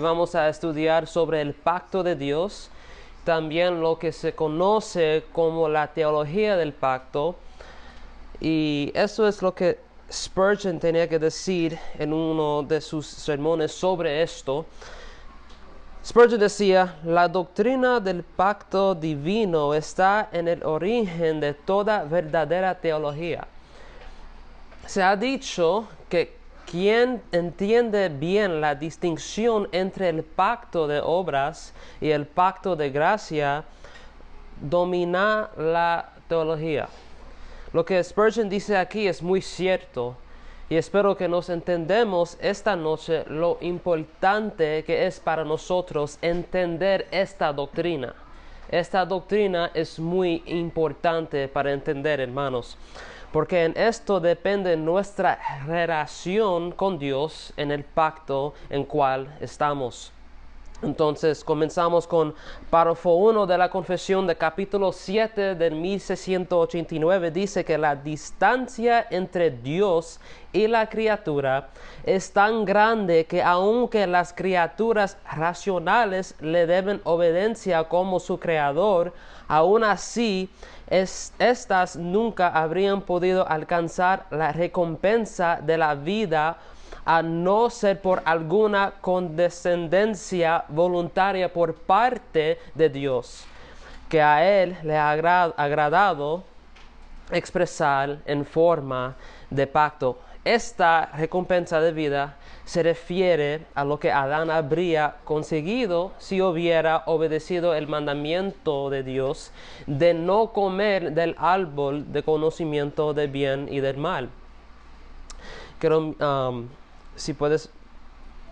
vamos a estudiar sobre el pacto de Dios, también lo que se conoce como la teología del pacto. Y eso es lo que Spurgeon tenía que decir en uno de sus sermones sobre esto. Spurgeon decía: la doctrina del pacto divino está en el origen de toda verdadera teología. Se ha dicho que quien entiende bien la distinción entre el pacto de obras y el pacto de gracia, domina la teología. Lo que Spurgeon dice aquí es muy cierto, y espero que nos entendamos esta noche lo importante que es para nosotros entender esta doctrina. Esta doctrina es muy importante para entender, hermanos, porque en esto depende nuestra relación con Dios en el pacto en cual estamos. Entonces comenzamos con párrafo 1 de la confesión de capítulo 7 del 1689. Dice que la distancia entre Dios y la criatura es tan grande que aunque las criaturas racionales le deben obediencia como su creador, aún así estas nunca habrían podido alcanzar la recompensa de la vida a no ser por alguna condescendencia voluntaria por parte de Dios, que a Él le ha agradado expresar en forma de pacto. Esta recompensa de vida se refiere a lo que Adán habría conseguido si hubiera obedecido el mandamiento de Dios de no comer del árbol de conocimiento del bien y del mal. Si puedes,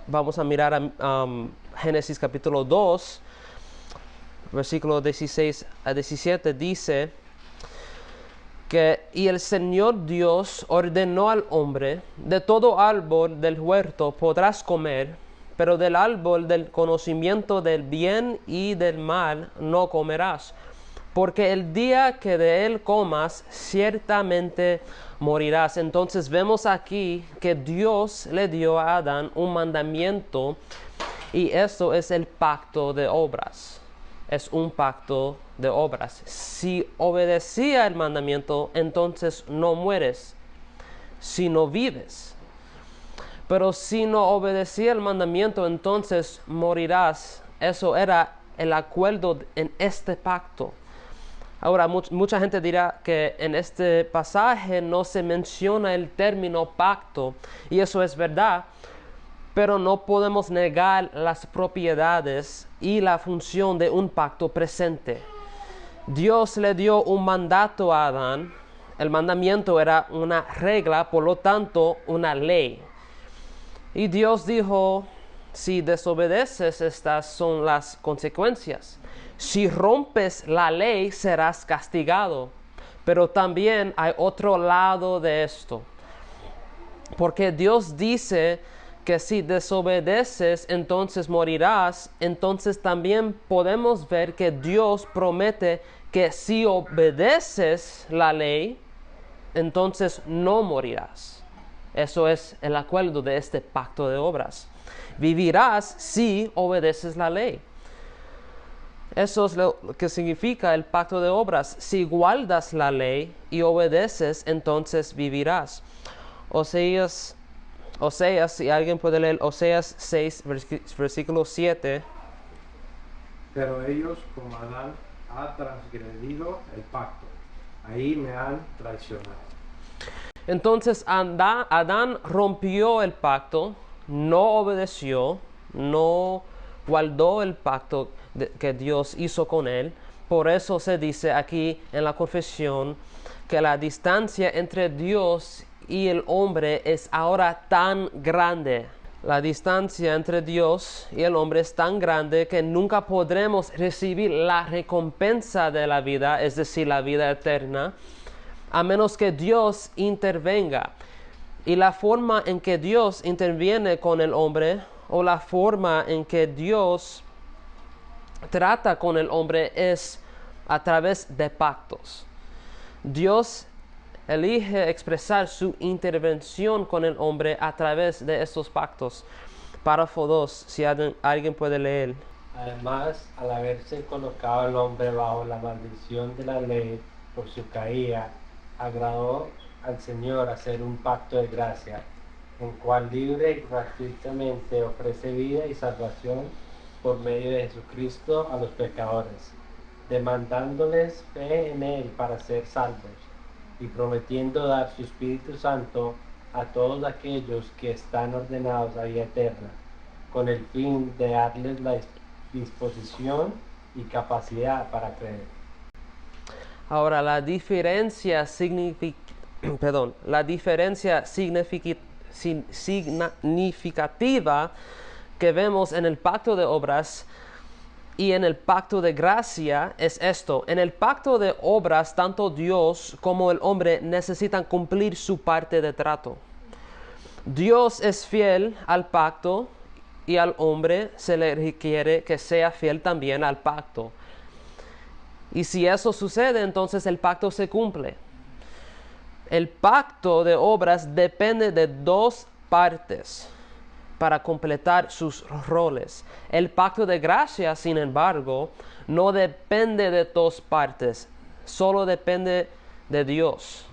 vamos a mirar a Génesis capítulo 2, versículo 16 a 17, dice que y el Señor Dios ordenó al hombre: de todo árbol del huerto podrás comer, pero del árbol del conocimiento del bien y del mal no comerás, porque el día que de él comas, ciertamente morirás. Entonces vemos aquí que Dios le dio a Adán un mandamiento, y eso es el pacto de obras. Es un pacto de obras. Si obedecía el mandamiento, entonces no mueres, sino vives. Pero si no obedecía el mandamiento, entonces morirás. Eso era el acuerdo en este pacto. Ahora, mucha gente dirá que en este pasaje no se menciona el término pacto, y eso es verdad, pero no podemos negar las propiedades y la función de un pacto presente. Dios le dio un mandato a Adán. El mandamiento era una regla, por lo tanto, una ley. Y Dios dijo: si desobedeces, estas son las consecuencias. Si rompes la ley, serás castigado. Pero también hay otro lado de esto. Porque Dios dice que si desobedeces, entonces morirás. Entonces también podemos ver que Dios promete que si obedeces la ley, entonces no morirás. Eso es el acuerdo de este pacto de obras. Vivirás si obedeces la ley. Eso es lo que significa el pacto de obras. Si guardas la ley y obedeces, entonces vivirás. Oseas, si alguien puede leer Oseas 6, versículo 7. Pero ellos, como Adán, ha transgredido el pacto. Ahí me han traicionado. Entonces Adán rompió el pacto, no obedeció, no guardó el pacto que Dios hizo con él. Por eso se dice aquí en la confesión que la distancia entre Dios y el hombre es ahora tan grande. La distancia entre Dios y el hombre es tan grande que nunca podremos recibir la recompensa de la vida, es decir, la vida eterna, a menos que Dios intervenga. Y la forma en que Dios interviene con el hombre, o la forma en que Dios trata con el hombre, es a través de pactos. Dios elige expresar su intervención con el hombre a través de estos pactos. Párrafo 2, si alguien puede leer. Además, al haberse colocado el hombre bajo la maldición de la ley por su caída, agradó al Señor hacer un pacto de gracia, en cual libre y gratuitamente ofrece vida y salvación por medio de Jesucristo a los pecadores, demandándoles fe en Él para ser salvos, y prometiendo dar su Espíritu Santo a todos aquellos que están ordenados a vida eterna, con el fin de darles la disposición y capacidad para creer. Ahora, la diferencia significativa que vemos en el pacto de obras y en el pacto de gracia es esto. En el pacto de obras, tanto Dios como el hombre necesitan cumplir su parte de trato. Dios es fiel al pacto y al hombre se le requiere que sea fiel también al pacto. Y si eso sucede, entonces el pacto se cumple. El pacto de obras depende de dos partes para completar sus roles. El pacto de gracia, sin embargo, no depende de dos partes, solo depende de Dios.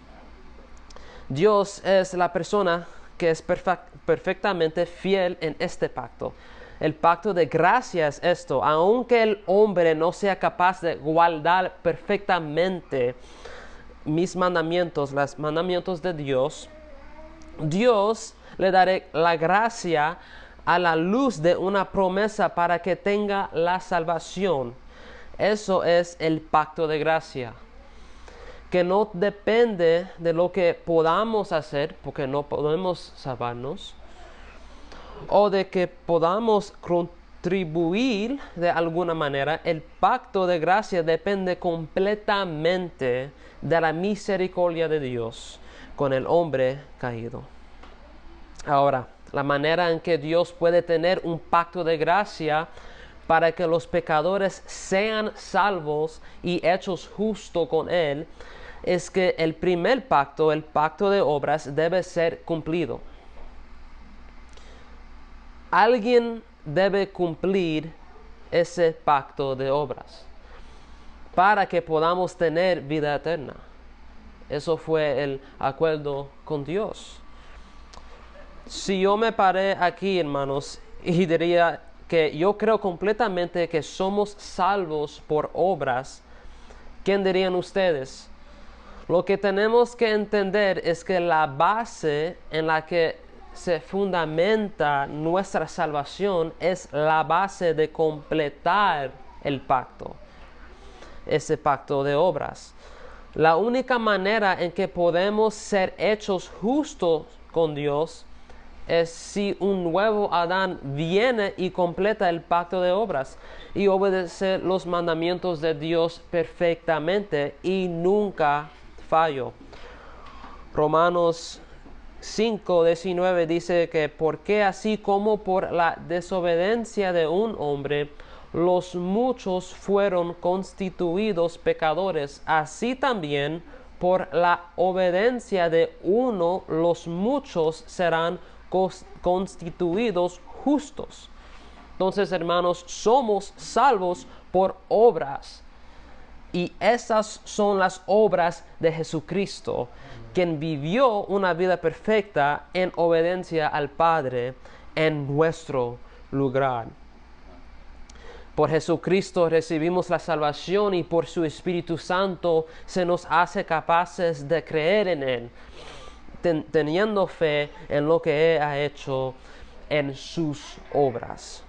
Dios es la persona que es perfectamente fiel en este pacto. El pacto de gracia es esto: aunque el hombre no sea capaz de guardar perfectamente mis mandamientos, los mandamientos de Dios, Dios le dará la gracia a la luz de una promesa para que tenga la salvación. Eso es el pacto de gracia, que no depende de lo que podamos hacer, porque no podemos salvarnos, o de que podamos contribuir de alguna manera. El pacto de gracia depende completamente de la misericordia de Dios con el hombre caído. Ahora, la manera en que Dios puede tener un pacto de gracia para que los pecadores sean salvos y hechos justos con Él, es que el primer pacto, el pacto de obras, debe ser cumplido. Alguien debe cumplir ese pacto de obras para que podamos tener vida eterna. Eso fue el acuerdo con Dios. Si yo me paré aquí, hermanos, y diría que yo creo completamente que somos salvos por obras, ¿quién dirían ustedes? Lo que tenemos que entender es que la base en la que se fundamenta nuestra salvación es la base de completar el pacto, ese pacto de obras. La única manera en que podemos ser hechos justos con Dios es si un nuevo Adán viene y completa el pacto de obras y obedece los mandamientos de Dios perfectamente y nunca falló. Romanos 5:19 dice que porque así como por la desobediencia de un hombre los muchos fueron constituidos pecadores, así también por la obediencia de uno los muchos serán constituidos justos. Entonces, hermanos, somos salvos por obras. Y esas son las obras de Jesucristo, quien vivió una vida perfecta en obediencia al Padre en nuestro lugar. Por Jesucristo recibimos la salvación y por su Espíritu Santo se nos hace capaces de creer en Él, teniendo fe en lo que Él ha hecho en sus obras.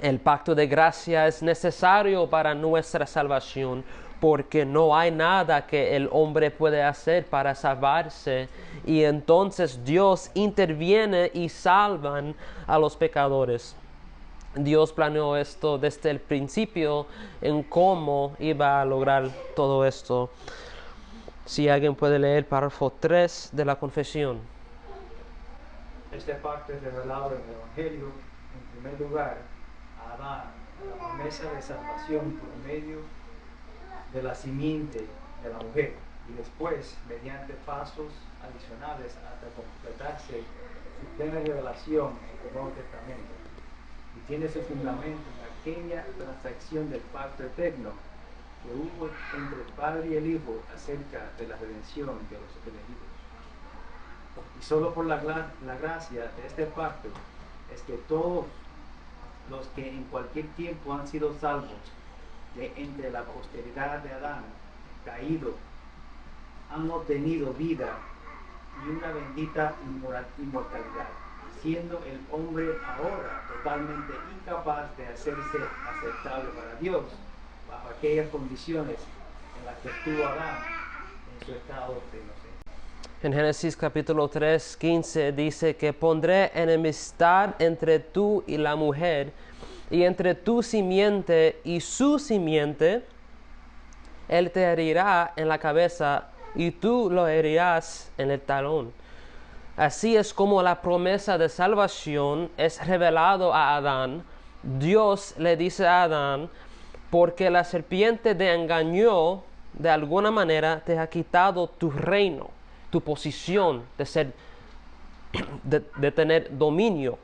El pacto de gracia es necesario para nuestra salvación porque no hay nada que el hombre puede hacer para salvarse, y entonces Dios interviene y salvan a los pecadores. Dios planeó esto desde el principio en cómo iba a lograr todo esto. Si alguien puede leer el párrafo 3 de la confesión. Este pacto es revelado en el Evangelio, en primer lugar, a Adán, la promesa de salvación por medio de la simiente de la mujer, y después, mediante pasos adicionales hasta completarse su plena revelación en el Nuevo Testamento, y tiene su fundamento en aquella transacción del pacto eterno que hubo entre el Padre y el Hijo acerca de la redención de los elegidos. Y solo por la gracia de este pacto es que todos los que en cualquier tiempo han sido salvos de entre la posteridad de Adán caído han obtenido vida y una bendita inmortalidad, siendo el hombre ahora totalmente incapaz de hacerse aceptable para Dios bajo aquellas condiciones en las que estuvo Adán en su estado de inocencia. En Génesis capítulo 3, 15 dice que pondré enemistad entre tú y la mujer, y entre tu simiente y su simiente. Él te herirá en la cabeza y tú lo herirás en el talón. Así es como la promesa de salvación es revelado a Adán. Dios le dice a Adán, porque la serpiente te engañó, de alguna manera te ha quitado tu reino, tu posición de tener dominio.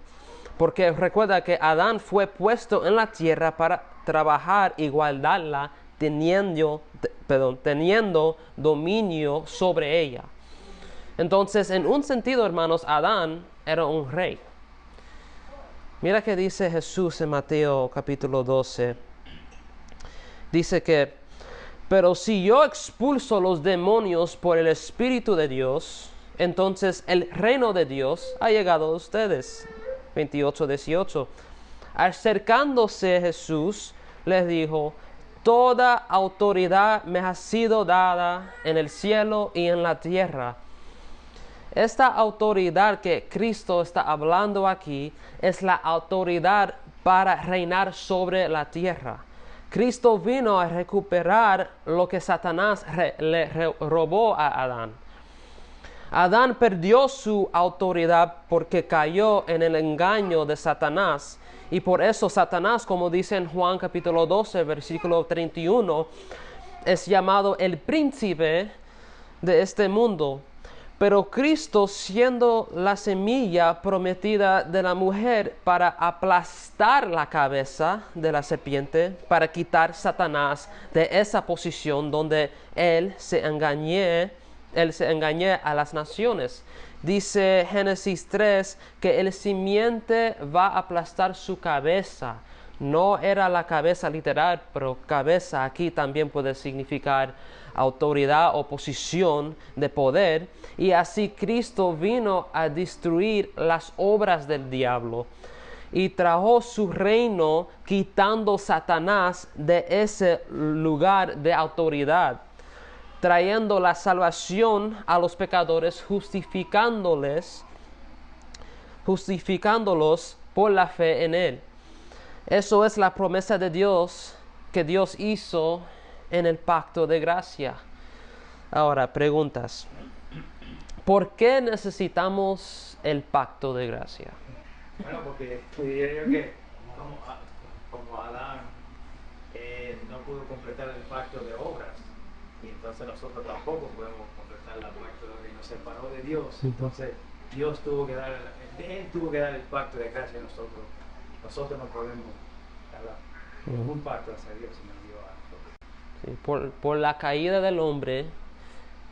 Porque recuerda que Adán fue puesto en la tierra para trabajar y guardarla, teniendo dominio sobre ella. Entonces, en un sentido, hermanos, Adán era un rey. Mira que dice Jesús en Mateo capítulo 12. Dice que, pero si yo expulso los demonios por el Espíritu de Dios, entonces el reino de Dios ha llegado a ustedes. 28:18. Acercándose Jesús, les dijo, toda autoridad me ha sido dada en el cielo y en la tierra. Esta autoridad que Cristo está hablando aquí es la autoridad para reinar sobre la tierra. Cristo vino a recuperar lo que Satanás le robó a Adán. Adán perdió su autoridad porque cayó en el engaño de Satanás. Y por eso Satanás, como dice en Juan capítulo 12, versículo 31, es llamado el príncipe de este mundo. Pero Cristo, siendo la semilla prometida de la mujer para aplastar la cabeza de la serpiente, para quitar Satanás de esa posición donde él se engañe a las naciones. Dice Génesis 3 que el simiente va a aplastar su cabeza. No era la cabeza literal, pero cabeza aquí también puede significar autoridad o posición de poder. Y así Cristo vino a destruir las obras del diablo y trajo su reino quitando Satanás de ese lugar de autoridad, trayendo la salvación a los pecadores, justificándolos por la fe en Él. Eso es la promesa de Dios que Dios hizo en el pacto de gracia. Ahora, preguntas. ¿Por qué necesitamos el pacto de gracia? Bueno, porque diría yo que como Adán no pudo completar el pacto de obras, y entonces nosotros tampoco podemos completar el pacto de obras, y nos separó de Dios. Entonces Él tuvo que dar el pacto de gracia a nosotros. Nosotros no podemos dar ningún pacto hacia Dios, sino Dios a nosotros. Sí, por la caída del hombre,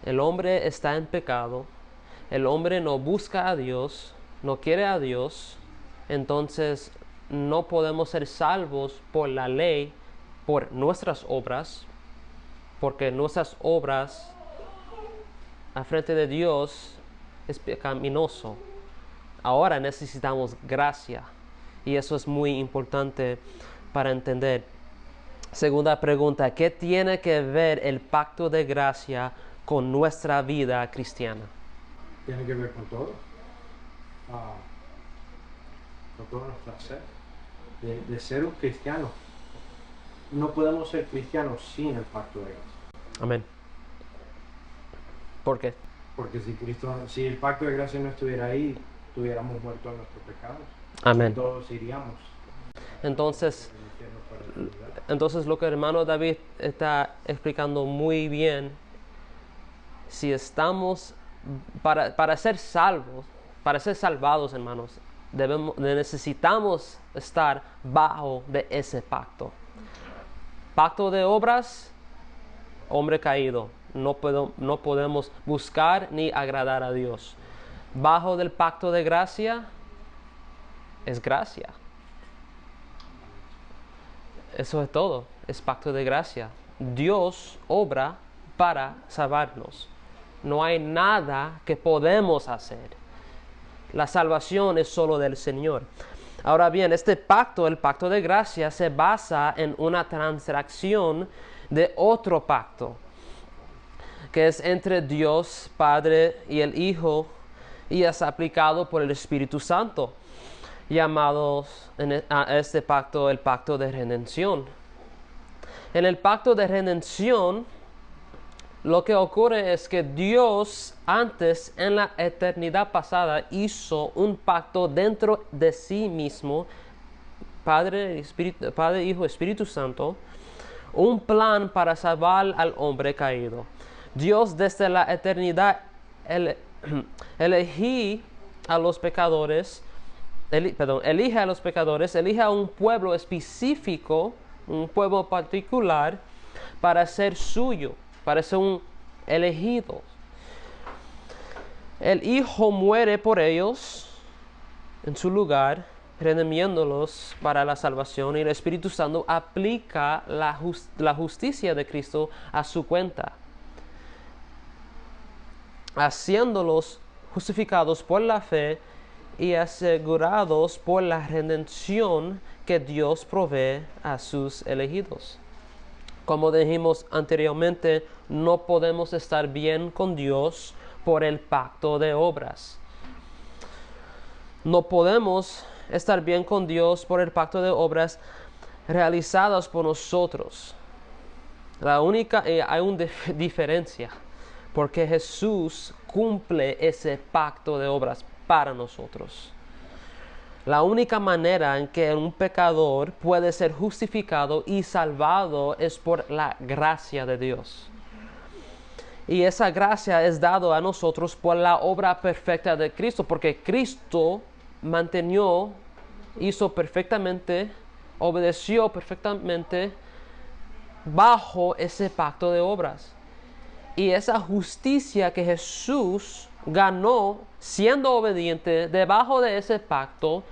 el hombre está en pecado, el hombre no busca a Dios, no quiere a Dios, entonces no podemos ser salvos por la ley, por nuestras obras, porque nuestras obras a frente de Dios es pecaminoso. Ahora necesitamos gracia, y eso es muy importante para entender. Segunda pregunta, ¿qué tiene que ver el pacto de gracia con nuestra vida cristiana? Tiene que ver con todo. Con todo nuestro ser. De ser un cristiano. No podemos ser cristianos sin el pacto de gracia. Amén. ¿Por qué? Porque si el pacto de gracia no estuviera ahí, estuviéramos muertos en nuestros pecados. Amén. Todos iríamos. Entonces lo que el hermano David está explicando muy bien si estamos, para ser salvos, para ser salvados, hermanos, necesitamos estar bajo de ese pacto. Pacto de obras, hombre caído. No podemos buscar ni agradar a Dios. Bajo del pacto de gracia, es gracia. Eso es todo, es pacto de gracia. Dios obra para salvarnos. No hay nada que podemos hacer. La salvación es solo del Señor. Ahora bien, este pacto, el pacto de gracia, se basa en una transacción de otro pacto, que es entre Dios Padre y el Hijo, y es aplicado por el Espíritu Santo, llamados a este pacto el pacto de redención. En el pacto de redención, lo que ocurre es que Dios antes, en la eternidad pasada, hizo un pacto dentro de sí mismo, Padre, Hijo, Espíritu Santo, un plan para salvar al hombre caído. Dios desde la eternidad elige a los pecadores, elige a un pueblo específico, un pueblo particular, para ser suyo, para ser un elegido. El Hijo muere por ellos en su lugar, redimiéndolos para la salvación, y el Espíritu Santo aplica la justicia de Cristo a su cuenta, haciéndolos justificados por la fe y asegurados por la redención que Dios provee a sus elegidos. Como dijimos anteriormente, no podemos estar bien con Dios por el pacto de obras. No podemos estar bien con Dios por el pacto de obras realizadas por nosotros. Hay una diferencia, porque Jesús cumple ese pacto de obras para nosotros. La única manera en que un pecador puede ser justificado y salvado es por la gracia de Dios. Y esa gracia es dada a nosotros por la obra perfecta de Cristo, porque Cristo hizo perfectamente, obedeció perfectamente bajo ese pacto de obras. Y esa justicia que Jesús ganó siendo obediente debajo de ese pacto,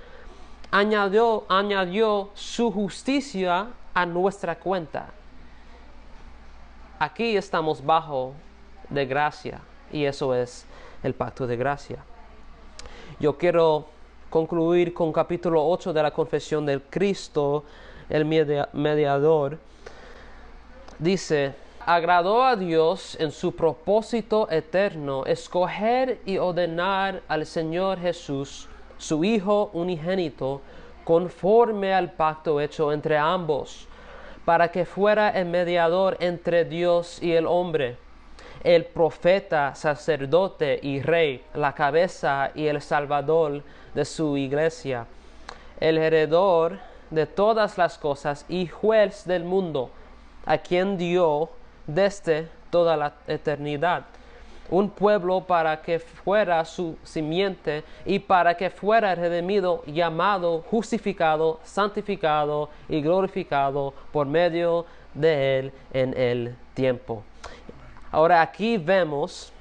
añadió su justicia a nuestra cuenta. Aquí estamos bajo de gracia, y eso es el pacto de gracia. Yo quiero concluir con capítulo 8 de la confesión del Cristo, el mediador. Dice: agradó a Dios en su propósito eterno escoger y ordenar al Señor Jesús, su Hijo unigénito, conforme al pacto hecho entre ambos, para que fuera el mediador entre Dios y el hombre, el profeta, sacerdote y rey, la cabeza y el salvador de su iglesia, el heredor de todas las cosas y juez del mundo, a quien dio desde toda la eternidad un pueblo para que fuera su simiente y para que fuera redimido, llamado, justificado, santificado y glorificado por medio de él en el tiempo. Ahora aquí vemos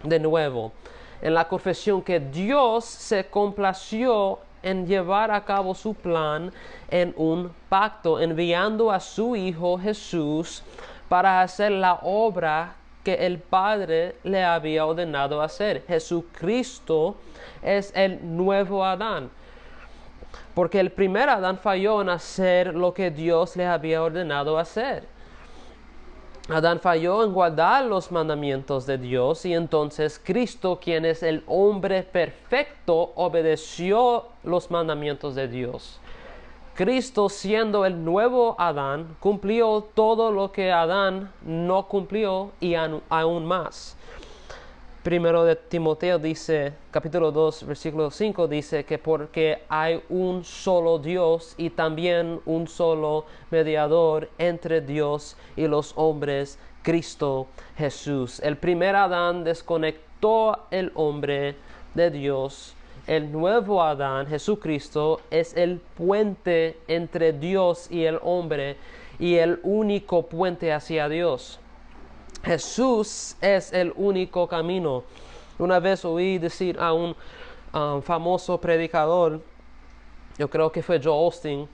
de nuevo en la confesión que Dios se complació en llevar a cabo su plan en un pacto, enviando a su Hijo Jesús para hacer la obra que el Padre le había ordenado hacer. Jesucristo es el nuevo Adán, porque el primer Adán falló en hacer lo que Dios le había ordenado hacer. Adán falló en guardar los mandamientos de Dios, y entonces Cristo, quien es el hombre perfecto, obedeció los mandamientos de Dios. Cristo, siendo el nuevo Adán, cumplió todo lo que Adán no cumplió y aún más. Primero de Timoteo dice, capítulo 2, versículo 5, dice que porque hay un solo Dios y también un solo mediador entre Dios y los hombres, Cristo Jesús. El primer Adán desconectó el hombre de Dios. El nuevo Adán, Jesucristo, es el puente entre Dios y el hombre y el único puente hacia Dios. Jesús es el único camino. Una vez oí decir a un famoso predicador, yo creo que fue Joel Osteen,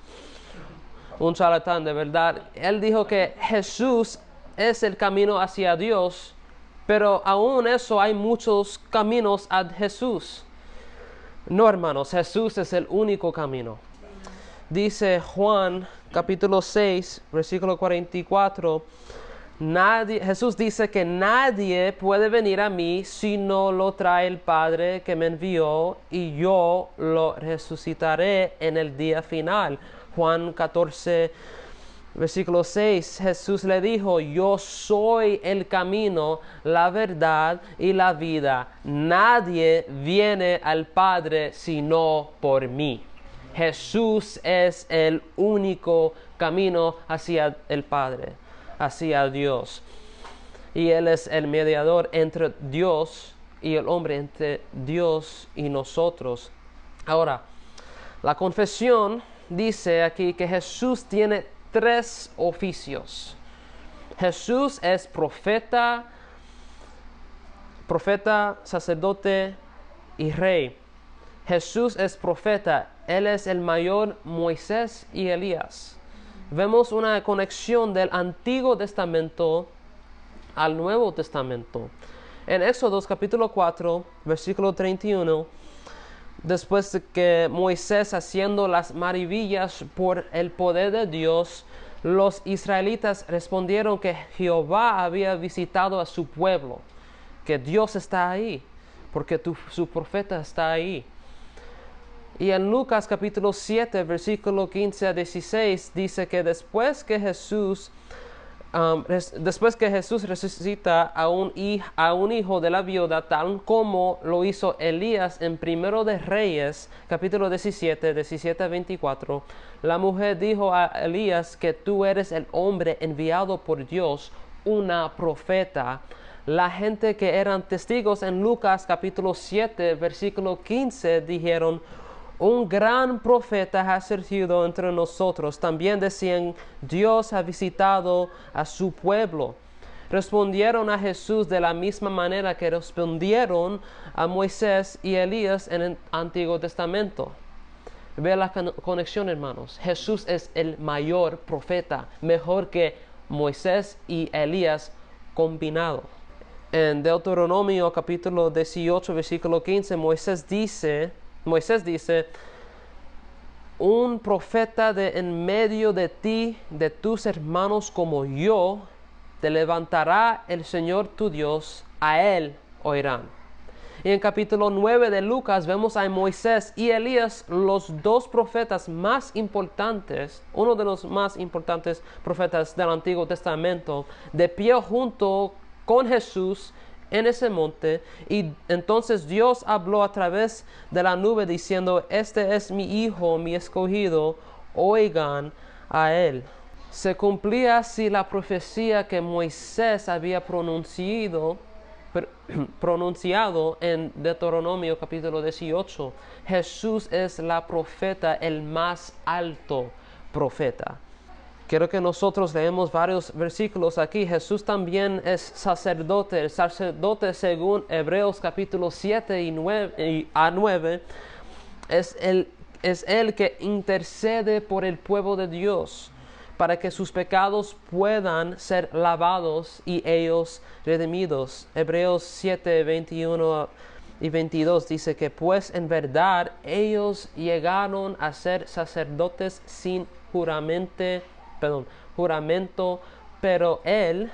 un charlatán de verdad, él dijo que Jesús es el camino hacia Dios, pero aún eso hay muchos caminos a Jesús. No, hermanos, Jesús es el único camino. Dice Juan capítulo 6, versículo 44, Jesús dice que nadie puede venir a mí si no lo trae el Padre que me envió, y yo lo resucitaré en el día final. Juan 14, versículo 6, Jesús le dijo, yo soy el camino, la verdad y la vida. Nadie viene al Padre sino por mí. Jesús es el único camino hacia el Padre, hacia Dios. Y Él es el mediador entre Dios y el hombre, entre Dios y nosotros. Ahora, la confesión dice aquí que Jesús tiene 3 oficios. Jesús es profeta, sacerdote y rey. Jesús es profeta. Él es el mayor Moisés y Elías. Vemos una conexión del Antiguo Testamento al Nuevo Testamento. En Éxodo capítulo 4, versículo 31, después de que Moisés haciendo las maravillas por el poder de Dios, los israelitas respondieron que Jehová había visitado a su pueblo, que Dios está ahí, porque su profeta está ahí. Y en Lucas capítulo 7, versículo 15 a 16, dice que después que Jesús resucita a un hijo de la viuda, tal como lo hizo Elías en Primero de Reyes, capítulo 17 a 24, la mujer dijo a Elías que tú eres el hombre enviado por Dios, una profeta. La gente que eran testigos en Lucas capítulo 7, versículo 15, dijeron, un gran profeta ha surgido entre nosotros. También decían, Dios ha visitado a su pueblo. Respondieron a Jesús de la misma manera que respondieron a Moisés y Elías en el Antiguo Testamento. Ve la conexión, hermanos. Jesús es el mayor profeta, mejor que Moisés y Elías combinado. En Deuteronomio capítulo 18, versículo 15, Moisés dice, un profeta de en medio de ti, de tus hermanos como yo, te levantará el Señor tu Dios, a él oirán. Y en capítulo 9 de Lucas vemos a Moisés y Elías, los dos profetas más importantes, uno de los más importantes profetas del Antiguo Testamento, de pie junto con Jesús en ese monte, y entonces Dios habló a través de la nube diciendo, este es mi hijo, mi escogido, oigan a él. Se cumplía así la profecía que Moisés había pronunciado en Deuteronomio capítulo 18. Jesús es la profeta, el más alto profeta. Quiero que nosotros leemos varios versículos aquí. Jesús también es sacerdote. El sacerdote, según Hebreos capítulo 7 y 9, es el que intercede por el pueblo de Dios para que sus pecados puedan ser lavados y ellos redimidos. Hebreos 7, 21 y 22 dice que pues en verdad ellos llegaron a ser sacerdotes sin juramento, pero él,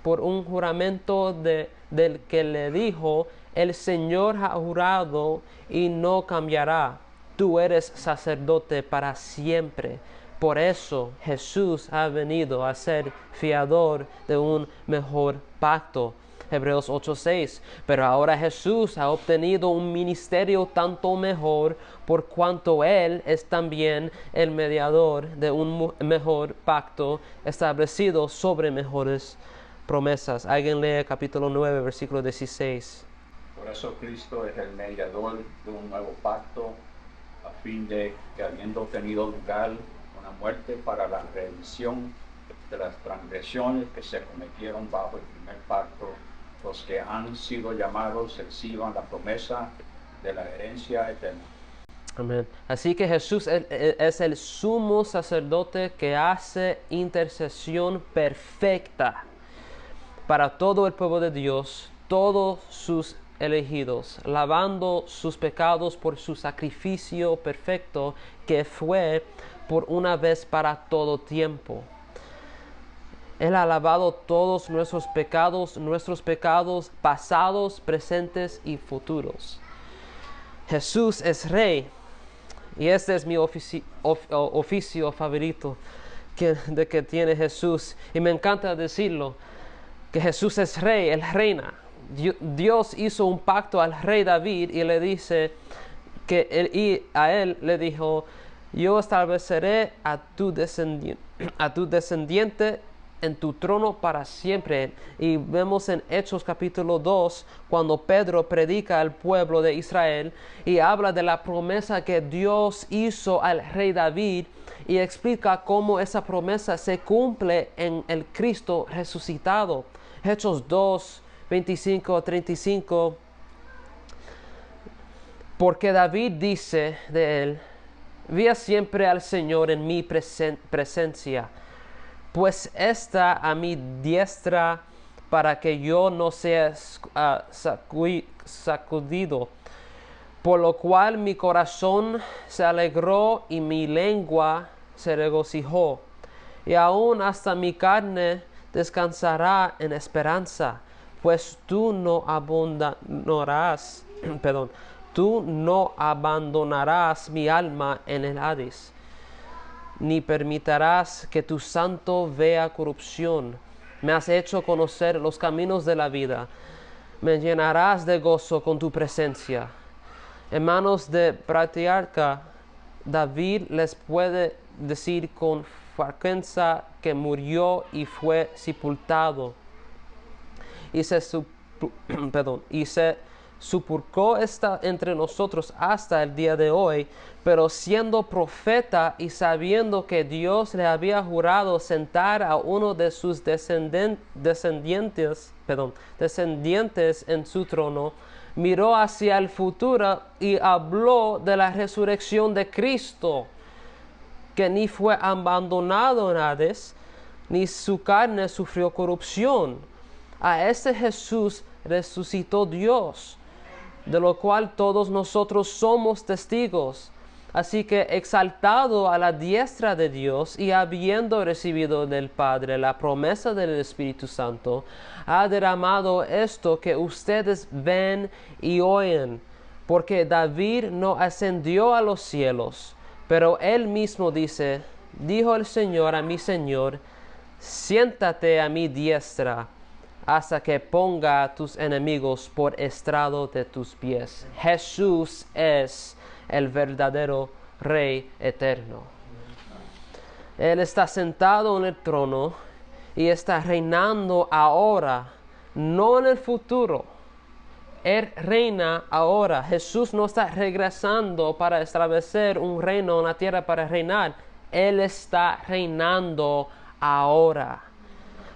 por un juramento del que le dijo, el Señor ha jurado y no cambiará, tú eres sacerdote para siempre. Por eso Jesús ha venido a ser fiador de un mejor pacto. Hebreos 8:6. Pero ahora Jesús ha obtenido un ministerio tanto mejor por cuanto Él es también el mediador de un mejor pacto establecido sobre mejores promesas. Alguien lee capítulo 9, versículo 16. Por eso Cristo es el mediador de un nuevo pacto, a fin de que habiendo tenido lugar una muerte para la remisión de las transgresiones que se cometieron bajo el primer pacto, los que han sido llamados reciban la promesa de la herencia eterna. Amén. Así que Jesús es el sumo sacerdote que hace intercesión perfecta para todo el pueblo de Dios, todos sus elegidos, lavando sus pecados por su sacrificio perfecto que fue por una vez para todo tiempo. Él ha lavado todos nuestros pecados pasados, presentes y futuros. Jesús es Rey, y este es mi oficio favorito que tiene Jesús, y me encanta decirlo, que Jesús es Rey, Él reina. Dios hizo un pacto al rey David y le dice y a él le dijo: yo estableceré a tu descendiente en tu trono para siempre. Y vemos en Hechos capítulo 2 cuando Pedro predica al pueblo de Israel y habla de la promesa que Dios hizo al rey David y explica cómo esa promesa se cumple en el Cristo resucitado. Hechos 2, 25-35, porque David dice de él: vía siempre al Señor en mi presencia, pues está a mi diestra para que yo no sea sacudido, por lo cual mi corazón se alegró y mi lengua se regocijó, y aún hasta mi carne descansará en esperanza, pues tú no abandonarás mi alma en el Hades, ni permitirás que tu santo vea corrupción. Me has hecho conocer los caminos de la vida, me llenarás de gozo con tu presencia. En manos de patriarca David les puede decir con frecuencia que murió y fue sepultado, y se sepulcó está entre nosotros hasta el día de hoy. Pero siendo profeta y sabiendo que Dios le había jurado sentar a uno de sus descendientes en su trono, miró hacia el futuro y habló de la resurrección de Cristo, que ni fue abandonado en Hades, ni su carne sufrió corrupción. A este Jesús resucitó Dios, de lo cual todos nosotros somos testigos. Así que, exaltado a la diestra de Dios y habiendo recibido del Padre la promesa del Espíritu Santo, ha derramado esto que ustedes ven y oyen, porque David no ascendió a los cielos, pero él mismo dice: dijo el Señor a mi Señor, siéntate a mi diestra, hasta que ponga a tus enemigos por estrado de tus pies. Jesús es el verdadero Rey eterno. Él está sentado en el trono y está reinando ahora, no en el futuro. Él reina ahora. Jesús no está regresando para establecer un reino en la tierra para reinar. Él está reinando ahora.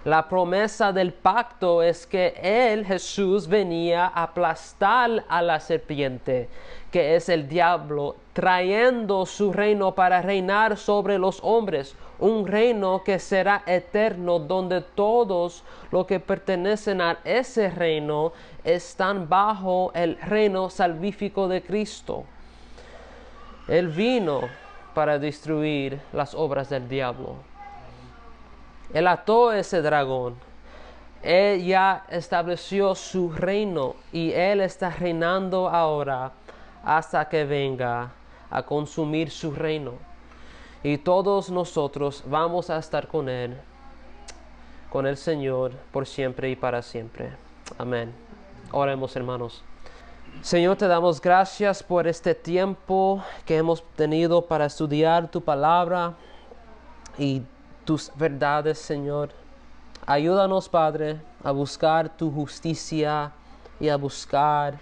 La promesa del pacto es que Él, Jesús, venía a aplastar a la serpiente, que es el diablo, trayendo su reino para reinar sobre los hombres, un reino que será eterno, donde todos los que pertenecen a ese reino están bajo el reino salvífico de Cristo. Él vino para destruir las obras del diablo. Él ató ese dragón. Él ya estableció su reino y Él está reinando ahora hasta que venga a consumir su reino. Y todos nosotros vamos a estar con Él, con el Señor, por siempre y para siempre. Amén. Oremos, hermanos. Señor, te damos gracias por este tiempo que hemos tenido para estudiar tu palabra y tus verdades, Señor. Ayúdanos, Padre, a buscar tu justicia y a buscar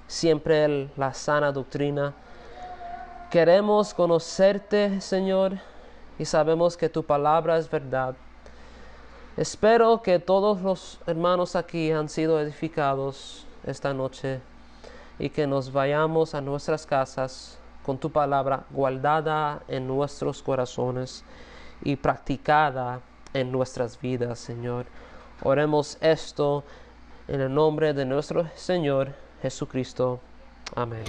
siempre la sana doctrina. Queremos conocerte, Señor, y sabemos que tu palabra es verdad. Espero que todos los hermanos aquí han sido edificados esta noche y que nos vayamos a nuestras casas con tu palabra guardada en nuestros corazones y practicada en nuestras vidas, Señor. Oremos esto en el nombre de nuestro Señor Jesucristo. Amén.